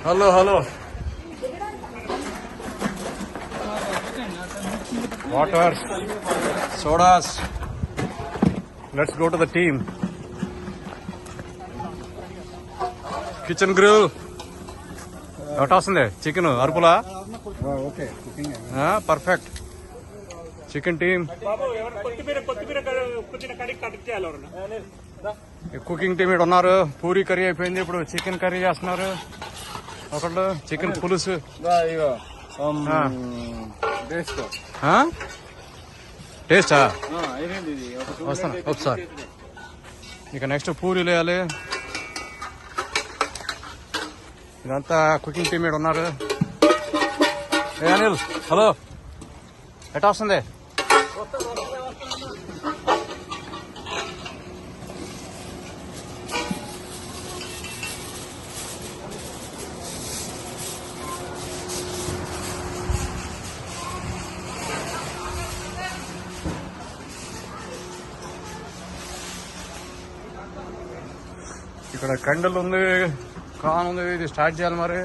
Hello hello water sodas let's go to the team kitchen grill ఒకటి వస్తుంది chicken అరుపులా perfect chicken team cooking team ఇక్కడ ఉన్నారు. Puri curry అయిపోయింది, ఇప్పుడు చికెన్ కర్రీ చేస్తున్నారు. ఒకళ్ళు చికెన్ పులుసు టేస్టా వస్తాను ఒకసారి. ఇక నెక్స్ట్ పూరీలు వేయాలి. ఇదంతా కుకింగ్ టీమ్ ఇక్కడ ఉన్నారు. ఏ అనిల్ హలో ఎట్లా వస్తుంది? ఇక్కడ కండలు ఉంది, కాన్ ఉంది. ఇది స్టార్ట్ చేయాలి మరి.